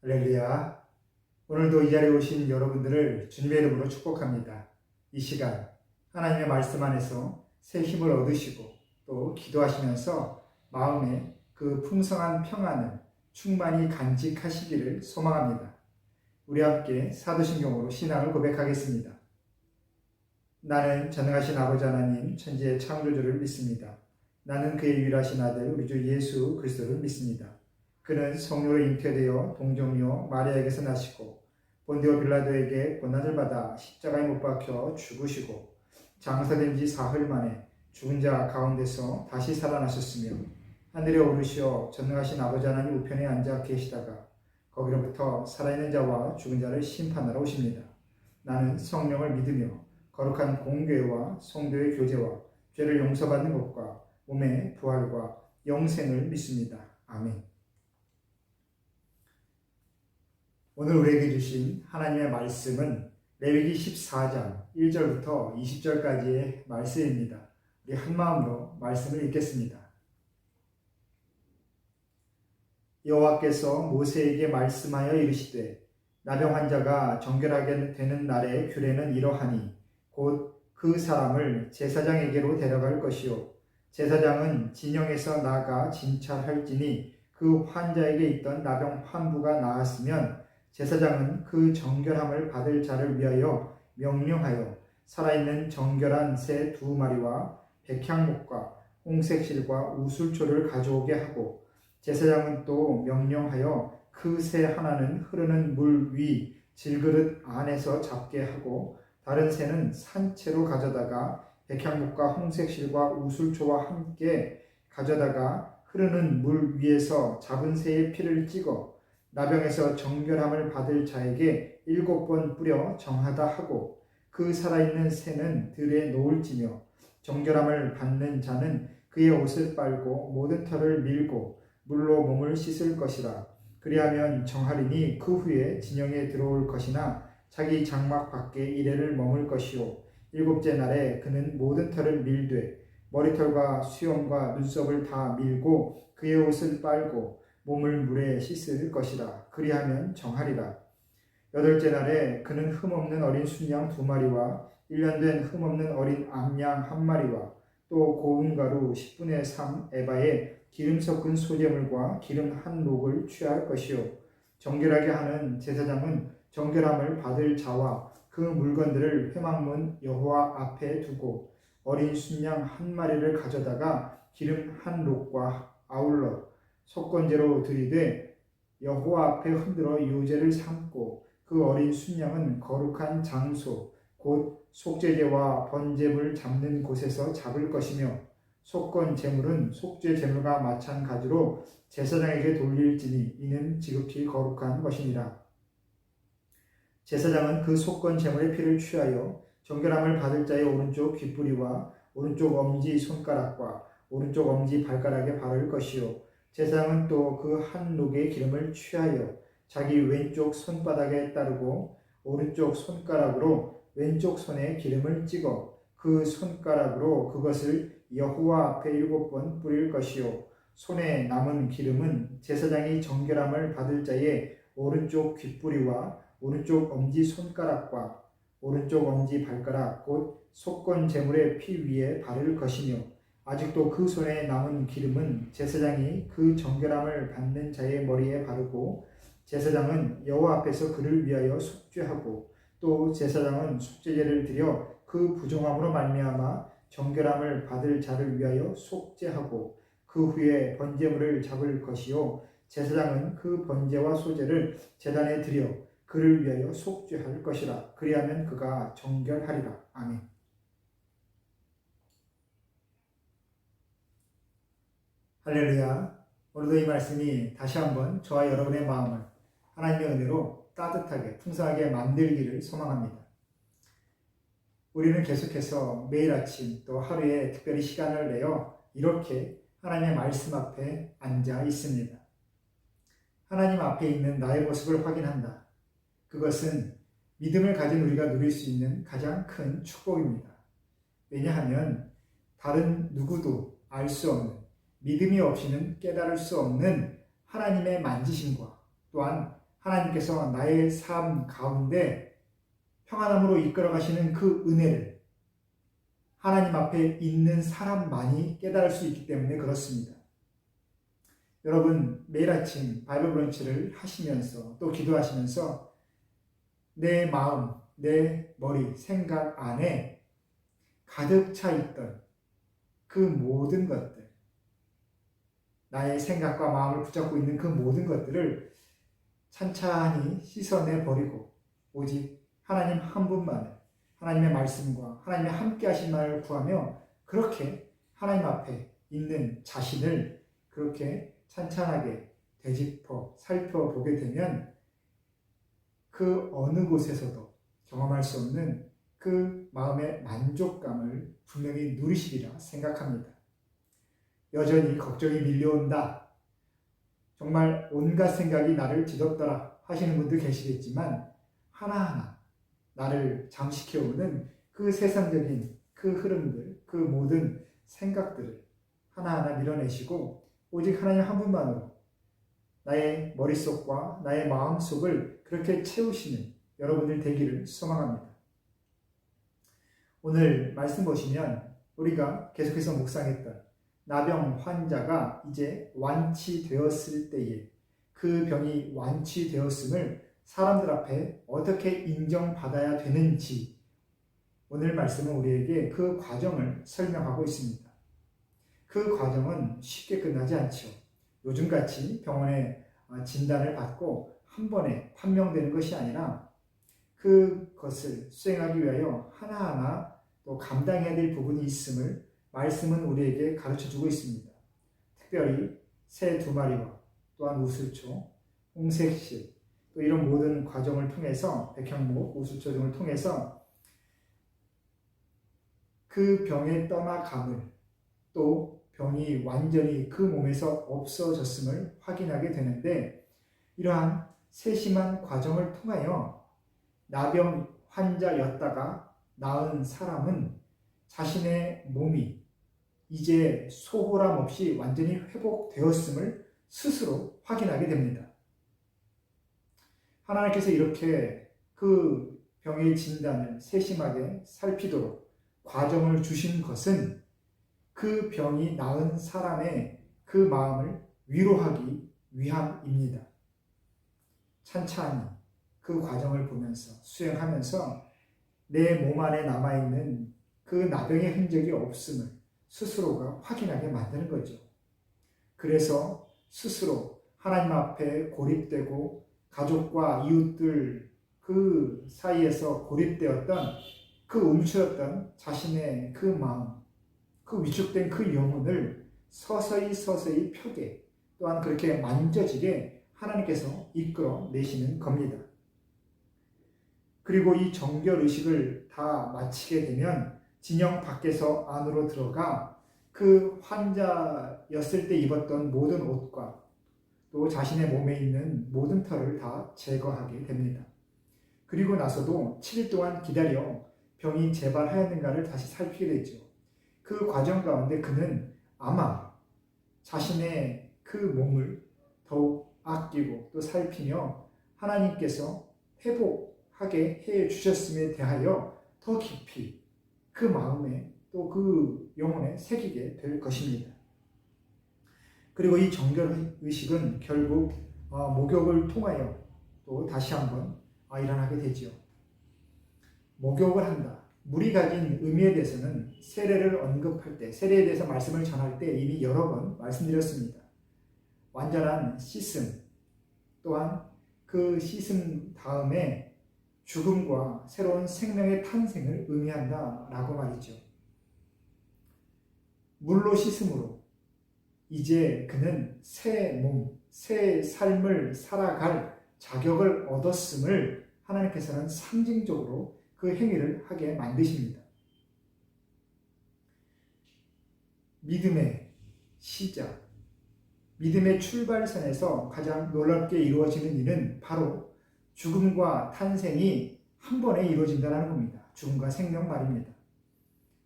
할렐루야. 오늘도 이 자리에 오신 여러분들을 주님의 이름으로 축복합니다. 이 시간 하나님의 말씀 안에서 새 힘을 얻으시고 또 기도하시면서 마음에 그 풍성한 평안을 충만히 간직하시기를 소망합니다. 우리 함께 사도신경으로 신앙을 고백하겠습니다. 나는 전능하신 아버지 하나님 천지의 창조주를 믿습니다. 나는 그의 유일하신 아들 우리 주 예수 그리스도를 믿습니다. 그는 성령으로 잉태되어 동정녀 마리아에게서 나시고 본디오 빌라도에게 고난을 받아 십자가에 못 박혀 죽으시고 장사된 지 사흘 만에 죽은 자 가운데서 다시 살아나셨으며 하늘에 오르시어 전능하신 아버지 하나님 우편에 앉아 계시다가 거기로부터 살아있는 자와 죽은 자를 심판하러 오십니다. 나는 성령을 믿으며 거룩한 공교회와 성도의 교제와 죄를 용서받는 것과 몸의 부활과 영생을 믿습니다. 아멘. 오늘 우리에게 주신 하나님의 말씀은 레위기 14장 1절부터 20절까지의 말씀입니다. 우리 한마음으로 말씀을 읽겠습니다. 여호와께서 모세에게 말씀하여 이르시되 나병 환자가 정결하게 되는 날의 규례는 이러하니 곧 그 사람을 제사장에게로 데려갈 것이요 제사장은 진영에서 나가 진찰할지니 그 환자에게 있던 나병 환부가 나았으면 제사장은 그 정결함을 받을 자를 위하여 명령하여 살아있는 정결한 새 2마리와 백향목과 홍색실과 우술초를 가져오게 하고 제사장은 또 명령하여 그 새 하나는 흐르는 물 위 질그릇 안에서 잡게 하고 다른 새는 산채로 가져다가 백향목과 홍색실과 우술초와 함께 가져다가 흐르는 물 위에서 잡은 새의 피를 찍어 나병에서 정결함을 받을 자에게 7번 뿌려 정하다 하고 그 살아있는 새는 들에 놓을지며 정결함을 받는 자는 그의 옷을 빨고 모든 털을 밀고 물로 몸을 씻을 것이라. 그리하면 정하리니 그 후에 진영에 들어올 것이나 자기 장막 밖에 이래를 머물 것이요 7째 날에 그는 모든 털을 밀되 머리털과 수염과 눈썹을 다 밀고 그의 옷을 빨고 몸을 물에 씻을 것이라. 그리하면 정하리라. 8째 날에 그는 흠없는 어린 순양 2마리와 1년 된 흠없는 어린 암양 1마리와 또 고운 가루 10분의 3 에바에 기름 섞은 소재물과 기름 한 녹을 취할 것이요 정결하게 하는 제사장은 정결함을 받을 자와 그 물건들을 회막문 여호와 앞에 두고 어린 순양 1마리를 가져다가 기름 한 녹과 아울러 속건제로 드리되 여호와 앞에 흔들어 유제를 삼고 그 어린 순양은 거룩한 장소 곧 속죄제와 번제물 잡는 곳에서 잡을 것이며 속건 제물은 속죄 제물과 마찬가지로 제사장에게 돌릴지니 이는 지극히 거룩한 것이니라. 제사장은 그 속건 제물의 피를 취하여 정결함을 받을 자의 오른쪽 귓부리와 오른쪽 엄지 손가락과 오른쪽 엄지 발가락에 바를 것이요 제사장은 또 그 한 녹의 기름을 취하여 자기 왼쪽 손바닥에 따르고 오른쪽 손가락으로 왼쪽 손에 기름을 찍어 그 손가락으로 그것을 여호와 앞에 7번 뿌릴 것이요 손에 남은 기름은 제사장이 정결함을 받을 자의 오른쪽 귓부리와 오른쪽 엄지 손가락과 오른쪽 엄지 발가락 곧 속건 제물의 피 위에 바를 것이며 아직도 그 손에 남은 기름은 제사장이 그 정결함을 받는 자의 머리에 바르고 제사장은 여호와 앞에서 그를 위하여 속죄하고 또 제사장은 속죄제를 드려 그 부정함으로 말미암아 정결함을 받을 자를 위하여 속죄하고 그 후에 번제물을 잡을 것이요 제사장은 그 번제와 소제를 제단에 드려 그를 위하여 속죄할 것이라. 그리하면 그가 정결하리라. 아멘. 할렐루야. 오늘도 이 말씀이 다시 한번 저와 여러분의 마음을 하나님의 은혜로 따뜻하게 풍성하게 만들기를 소망합니다. 우리는 계속해서 매일 아침 또 하루에 특별히 시간을 내어 이렇게 하나님의 말씀 앞에 앉아 있습니다. 하나님 앞에 있는 나의 모습을 확인한다. 그것은 믿음을 가진 우리가 누릴 수 있는 가장 큰 축복입니다. 왜냐하면 다른 누구도 알 수 없는 믿음이 없이는 깨달을 수 없는 하나님의 만지심과 또한 하나님께서 나의 삶 가운데 평안함으로 이끌어 가시는 그 은혜를 하나님 앞에 있는 사람만이 깨달을 수 있기 때문에 그렇습니다. 여러분, 매일 아침 바이블 브런치를 하시면서 또 기도하시면서 내 마음, 내 머리, 생각 안에 가득 차 있던 그 모든 것들, 나의 생각과 마음을 붙잡고 있는 그 모든 것들을 찬찬히 씻어내 버리고 오직 하나님 한 분만을, 하나님의 말씀과 하나님의 함께 하신 말을 구하며 그렇게 하나님 앞에 있는 자신을 그렇게 찬찬하게 되짚어 살펴보게 되면 그 어느 곳에서도 경험할 수 없는 그 마음의 만족감을 분명히 누리시리라 생각합니다. 여전히 걱정이 밀려온다. 정말 온갖 생각이 나를 뒤덮더라 하시는 분들 계시겠지만 하나하나 나를 잠식해오는 그 세상적인 그 흐름들, 그 모든 생각들을 하나하나 밀어내시고 오직 하나님 한 분만으로 나의 머릿속과 나의 마음속을 그렇게 채우시는 여러분들 되기를 소망합니다. 오늘 말씀 보시면 우리가 계속해서 묵상했던 나병 환자가 이제 완치되었을 때에 그 병이 완치되었음을 사람들 앞에 어떻게 인정받아야 되는지 오늘 말씀은 우리에게 그 과정을 설명하고 있습니다. 그 과정은 쉽게 끝나지 않죠. 요즘같이 병원에 진단을 받고 한 번에 판명되는 것이 아니라 그것을 수행하기 위하여 하나하나 또 감당해야 될 부분이 있음을 말씀은 우리에게 가르쳐주고 있습니다. 특별히 새 2마리와 또한 우슬초, 홍색실 또 이런 모든 과정을 통해서 백향목, 우슬초 등을 통해서 그 병의 떠나감을 또 병이 완전히 그 몸에서 없어졌음을 확인하게 되는데 이러한 세심한 과정을 통하여 나병 환자였다가 나은 사람은 자신의 몸이 이제 소홀함 없이 완전히 회복되었음을 스스로 확인하게 됩니다. 하나님께서 이렇게 그 병의 진단을 세심하게 살피도록 과정을 주신 것은 그 병이 나은 사람의 그 마음을 위로하기 위함입니다. 찬찬히 그 과정을 보면서 수행하면서 내 몸 안에 남아있는 그 나병의 흔적이 없음을 스스로가 확인하게 만드는 거죠. 그래서 스스로 하나님 앞에 고립되고 가족과 이웃들 그 사이에서 고립되었던 그 움츠렸던 자신의 그 마음, 그 위축된 그 영혼을 서서히 펴게 또한 그렇게 만져지게 하나님께서 이끌어 내시는 겁니다. 그리고 이 정결의식을 다 마치게 되면 진영 밖에서 안으로 들어가 그 환자였을 때 입었던 모든 옷과 또 자신의 몸에 있는 모든 털을 다 제거하게 됩니다. 그리고 나서도 7일 동안 기다려 병이 재발하였는가를 다시 살피게 되죠. 그 과정 가운데 그는 아마 자신의 그 몸을 더욱 아끼고 또 살피며 하나님께서 회복하게 해 주셨음에 대하여 더 깊이 그 마음에 또 그 영혼에 새기게 될 것입니다. 그리고 이 정결의식은 결국 목욕을 통하여 또 다시 한번 일어나게 되지요. 목욕을 한다. 물이 가진 의미에 대해서는 세례를 언급할 때, 세례에 대해서 말씀을 전할 때 이미 여러 번 말씀드렸습니다. 완전한 씻음, 또한 그 씻음 다음에 죽음과 새로운 생명의 탄생을 의미한다라고 말이죠. 물로 씻음으로 이제 그는 새 몸, 새 삶을 살아갈 자격을 얻었음을 하나님께서는 상징적으로 그 행위를 하게 만드십니다. 믿음의 시작, 믿음의 출발선에서 가장 놀랍게 이루어지는 일은 바로 죽음과 탄생이 한 번에 이루어진다는 겁니다. 죽음과 생명 말입니다.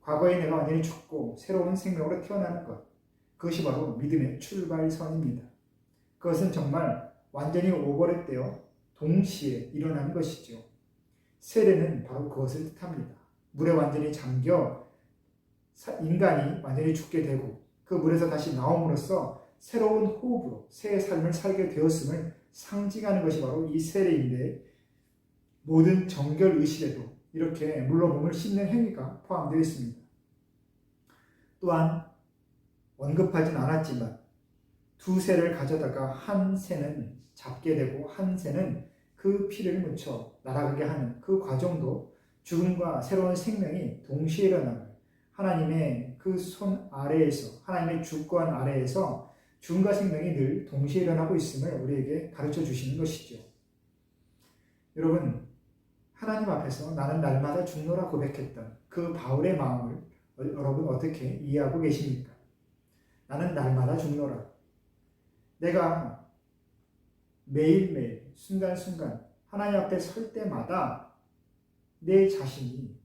과거에 내가 완전히 죽고 새로운 생명으로 태어나는 것, 그것이 바로 믿음의 출발선입니다. 그것은 정말 완전히 오버랩되어 동시에 일어나는 것이죠. 세례는 바로 그것을 뜻합니다. 물에 완전히 잠겨 인간이 완전히 죽게 되고 그 물에서 다시 나옴으로써 새로운 호흡으로 새의 삶을 살게 되었음을 상징하는 것이 바로 이 세례인데, 모든 정결 의식에도 이렇게 물로 몸을 씻는 행위가 포함되어 있습니다. 또한 언급하진 않았지만 두 새를 가져다가 한 새는 잡게 되고 한 새는 그 피를 묻혀 날아가게 하는 그 과정도 죽음과 새로운 생명이 동시에 일어나는 하나님의 그 손 아래에서, 하나님의 주권 아래에서 죽음과 생명이 늘 동시에 일어나고 있음을 우리에게 가르쳐 주시는 것이죠. 여러분, 하나님 앞에서 나는 날마다 죽노라 고백했던 그 바울의 마음을 여러분 어떻게 이해하고 계십니까? 나는 날마다 죽노라. 내가 매일매일 순간순간 하나님 앞에 설 때마다 내 자신이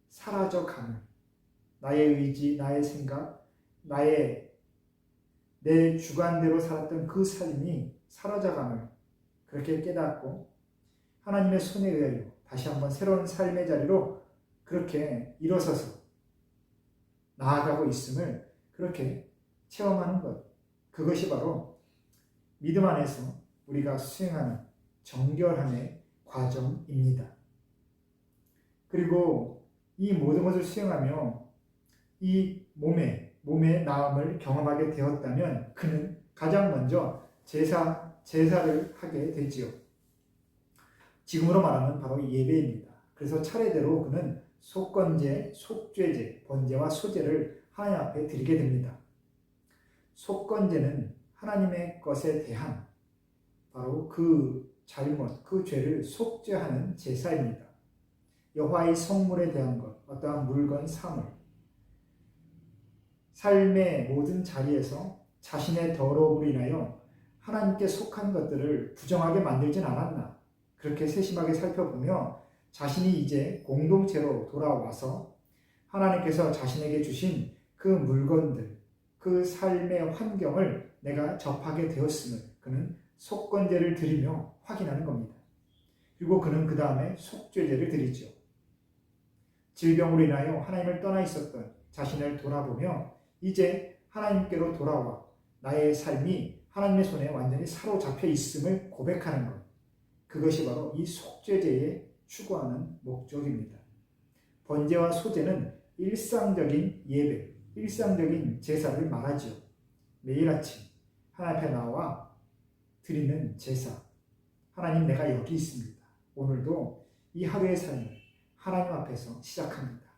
사라져가는, 나의 의지, 나의 생각, 내 주관대로 살았던 그 삶이 사라져감을 그렇게 깨닫고 하나님의 손에 의하여 다시 한번 새로운 삶의 자리로 그렇게 일어서서 나아가고 있음을 그렇게 체험하는 것, 그것이 바로 믿음 안에서 우리가 수행하는 정결함의 과정입니다. 그리고 이 모든 것을 수행하며 이 몸의 나음을 경험하게 되었다면 그는 가장 먼저 제사를 하게 되지요. 지금으로 말하면 바로 예배입니다. 그래서 차례대로 그는 속건제, 속죄제, 번제와 소제를 하나님 앞에 드리게 됩니다. 속건제는 하나님의 것에 대한 바로 그 잘못, 그 죄를 속죄하는 제사입니다. 여호와의 성물에 대한 것, 어떠한 물건, 사물, 삶의 모든 자리에서 자신의 더러움으로 인하여 하나님께 속한 것들을 부정하게 만들진 않았나, 그렇게 세심하게 살펴보며 자신이 이제 공동체로 돌아와서 하나님께서 자신에게 주신 그 물건들, 그 삶의 환경을 내가 접하게 되었음을 그는 속건제를 드리며 확인하는 겁니다. 그리고 그는 그 다음에 속죄제를 드리죠. 질병으로 인하여 하나님을 떠나 있었던 자신을 돌아보며 이제 하나님께로 돌아와 나의 삶이 하나님의 손에 완전히 사로잡혀 있음을 고백하는 것, 그것이 바로 이 속죄제에 추구하는 목적입니다. 번제와 소제는 일상적인 예배, 일상적인 제사를 말하죠. 매일 아침 하나님 앞에 나와 드리는 제사. 하나님, 내가 여기 있습니다. 오늘도 이 하루의 삶을 하나님 앞에서 시작합니다.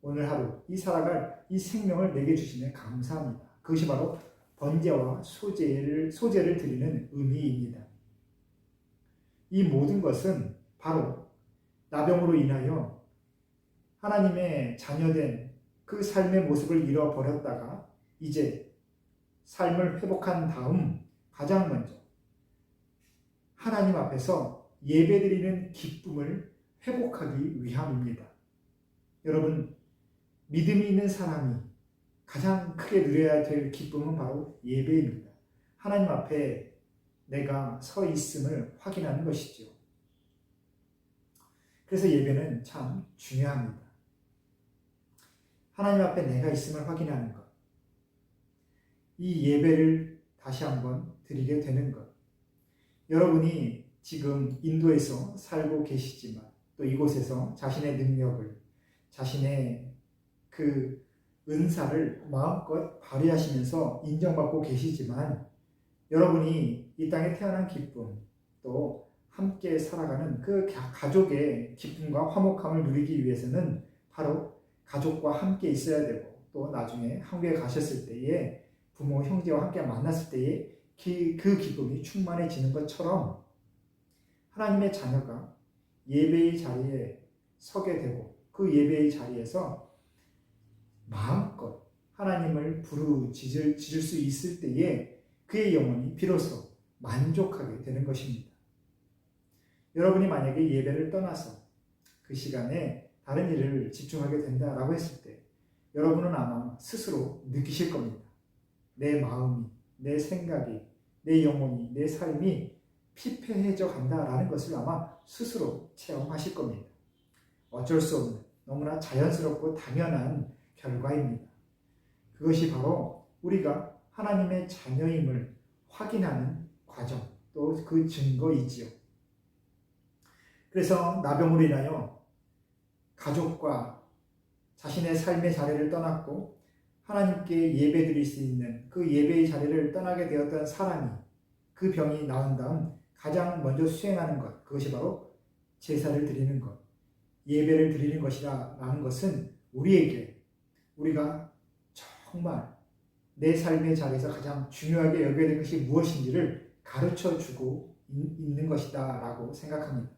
오늘 하루 이 살아갈 이 생명을 내게 주시네 감사합니다. 그것이 바로 번제와 소제를 드리는 의미입니다. 이 모든 것은 바로 나병으로 인하여 하나님의 자녀된 그 삶의 모습을 잃어버렸다가 이제 삶을 회복한 다음 가장 먼저 하나님 앞에서 예배드리는 기쁨을 회복하기 위함입니다. 여러분, 믿음이 있는 사람이 가장 크게 누려야 될 기쁨은 바로 예배입니다. 하나님 앞에 내가 서 있음을 확인하는 것이죠. 그래서 예배는 참 중요합니다. 하나님 앞에 내가 있음을 확인하는 것, 이 예배를 다시 한번 드리게 되는 것. 여러분이 지금 인도에서 살고 계시지만 또 이곳에서 자신의 능력을, 자신의 그 은사를 마음껏 발휘하시면서 인정받고 계시지만 여러분이 이 땅에 태어난 기쁨, 또 함께 살아가는 그 가족의 기쁨과 화목함을 누리기 위해서는 바로 가족과 함께 있어야 되고, 또 나중에 한국에 가셨을 때에 부모, 형제와 함께 만났을 때에 그 기쁨이 충만해지는 것처럼 하나님의 자녀가 예배의 자리에 서게 되고 그 예배의 자리에서 마음껏 하나님을 부르짖을 수 있을 때에 그의 영혼이 비로소 만족하게 되는 것입니다. 여러분이 만약에 예배를 떠나서 그 시간에 다른 일을 집중하게 된다라고 했을 때 여러분은 아마 스스로 느끼실 겁니다. 내 마음이, 내 생각이, 내 영혼이, 내 삶이 피폐해져 간다라는 것을 아마 스스로 체험하실 겁니다. 어쩔 수 없는 너무나 자연스럽고 당연한 결과입니다. 그것이 바로 우리가 하나님의 자녀임을 확인하는 과정, 또 그 증거이지요. 그래서 나병으로 인하여 가족과 자신의 삶의 자리를 떠났고 하나님께 예배드릴 수 있는 그 예배의 자리를 떠나게 되었던 사람이 그 병이 나은 다음 가장 먼저 수행하는 것, 그것이 바로 제사를 드리는 것, 예배를 드리는 것이라는 것은 우리에게 우리가 정말 내 삶의 자리에서 가장 중요하게 여겨야 될 것이 무엇인지를 가르쳐 주고 있는 것이다 라고 생각합니다.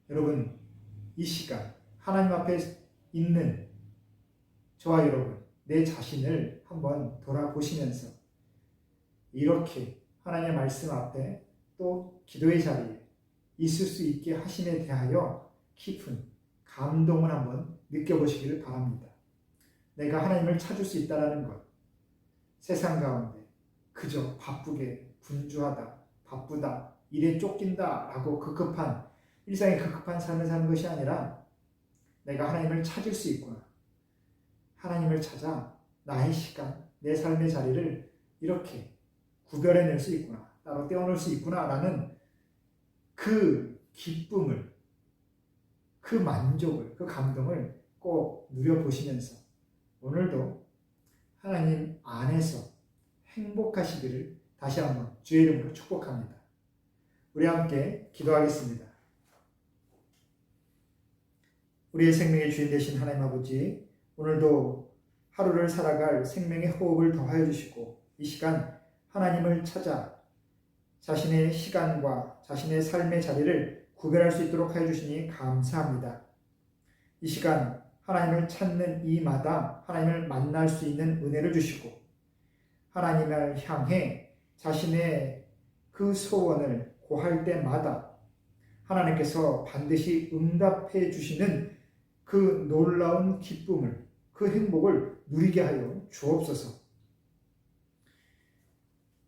여러분, 이 시간 하나님 앞에 있는 저와 여러분, 내 자신을 한번 돌아보시면서 이렇게 하나님의 말씀 앞에 또 기도의 자리에 있을 수 있게 하심에 대하여 깊은 감동을 한번 느껴보시기를 바랍니다. 내가 하나님을 찾을 수 있다는 것, 세상 가운데 그저 바쁘게 분주하다, 바쁘다, 일에 쫓긴다 라고 급급한 일상의 급급한 삶을 사는 것이 아니라 내가 하나님을 찾을 수 있구나, 하나님을 찾아 나의 시간, 내 삶의 자리를 이렇게 구별해낼 수 있구나, 따로 떼어놓을 수 있구나 라는 그 기쁨을, 그 만족을, 그 감동을 꼭 누려보시면서 오늘도 하나님 안에서 행복하시기를 다시 한번 주의 이름으로 축복합니다. 우리 함께 기도하겠습니다. 우리의 생명의 주인 되신 하나님 아버지, 오늘도 하루를 살아갈 생명의 호흡을 더하여 주시고 이 시간 하나님을 찾아 자신의 시간과 자신의 삶의 자리를 구별할 수 있도록 하여 주시니 감사합니다. 이 시간 하나님을 찾는 이 마다 하나님을 만날 수 있는 은혜를 주시고 하나님을 향해 자신의 그 소원을 고할 때마다 하나님께서 반드시 응답해 주시는 그 놀라운 기쁨을, 그 행복을 누리게 하여 주옵소서.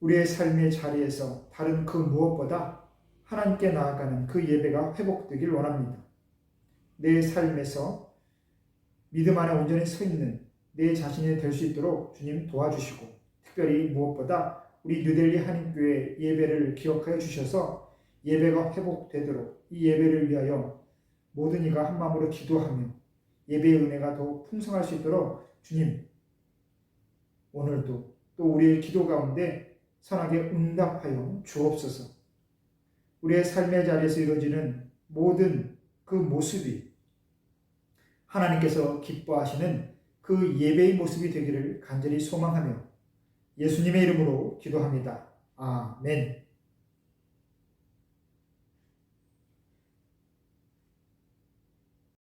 우리의 삶의 자리에서 다른 그 무엇보다 하나님께 나아가는 그 예배가 회복되길 원합니다. 내 삶에서 믿음 안에 온전히 서 있는 내 자신이 될 수 있도록 주님 도와주시고, 특별히 무엇보다 우리 뉴델리 한인교회 예배를 기억하여 주셔서 예배가 회복되도록 이 예배를 위하여 모든 이가 한 마음으로 기도하며 예배의 은혜가 더욱 풍성할 수 있도록 주님 오늘도 또 우리의 기도 가운데 선하게 응답하여 주옵소서. 우리의 삶의 자리에서 이루어지는 모든 그 모습이 하나님께서 기뻐하시는 그 예배의 모습이 되기를 간절히 소망하며 예수님의 이름으로 기도합니다. 아멘.